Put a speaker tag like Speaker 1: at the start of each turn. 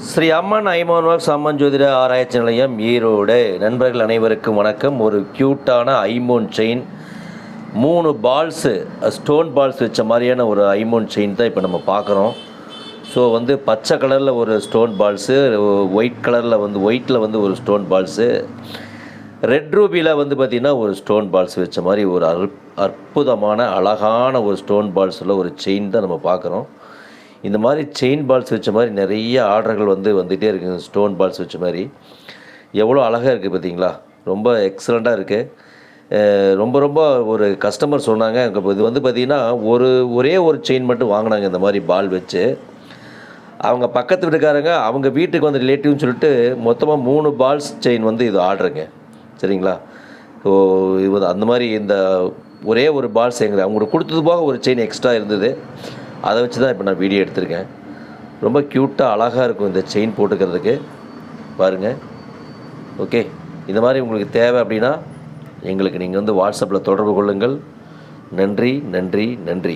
Speaker 1: ஸ்ரீ அம்மன் ஐமோன் works அம்மன் ஜோதிட ஆராய்ச்சி நிலையம் ஈரோடு. நண்பர்கள் அனைவருக்கும் வணக்கம். ஒரு க்யூட்டான ஐமோன் செயின், 3 பால்ஸு ஸ்டோன் பால்ஸ் வச்ச மாதிரியான ஒரு ஐமோன் செயின் தான் இப்போ நம்ம பார்க்குறோம். ஸோ பச்சை கலரில் ஒரு ஸ்டோன் பால்ஸு, ஒயிட் கலரில் ஒயிட்டில் ஒரு ஸ்டோன் பால்ஸு, ரெட் ரூபியில் பார்த்திங்கன்னா ஒரு ஸ்டோன் பால்ஸ் வச்ச மாதிரி ஒரு அற்புதமான அழகான ஒரு ஸ்டோன் பால்ஸில் ஒரு செயின் தான் நம்ம பார்க்குறோம். இந்த மாதிரி செயின் பால்ஸ் வச்ச மாதிரி நிறைய ஆர்டர்கள் வந்துகிட்டே இருக்குங்க. ஸ்டோன் பால்ஸ் வச்ச மாதிரி எவ்வளோ அழகாக இருக்குது பார்த்தீங்களா? ரொம்ப எக்ஸலண்ட்டாக இருக்குது. ரொம்ப ஒரு கஸ்டமர் சொன்னாங்க, இது பார்த்திங்கன்னா ஒரே ஒரு செயின் மட்டும் வாங்கினாங்க இந்த மாதிரி பால் வச்சு. அவங்க பக்கத்து வீட்டுக்காரங்க அவங்க வீட்டுக்கு ரிலேட்டிவ்னு சொல்லிட்டு மொத்தமாக 3 பால்ஸ் செயின் இது ஆர்டருங்க. சரிங்களா? ஸோ இது அந்த மாதிரி இந்த ஒரே ஒரு பால்ஸ் அவங்களுக்கு கொடுத்தது போக ஒரு செயின் எக்ஸ்ட்ரா இருந்தது. அதை வச்சு தான் இப்போ நான் வீடியோ எடுத்திருக்கேன். ரொம்ப க்யூட்டாக அழகாக இருக்கும் இந்த செயின் போட்டுக்கிறதுக்கு. பாருங்கள். ஓகே, இந்த மாதிரி உங்களுக்கு தேவை அப்படின்னா எங்களுக்கு நீங்கள் வாட்ஸ்அப்பில் தொடர்பு கொள்ளுங்கள். நன்றி நன்றி நன்றி.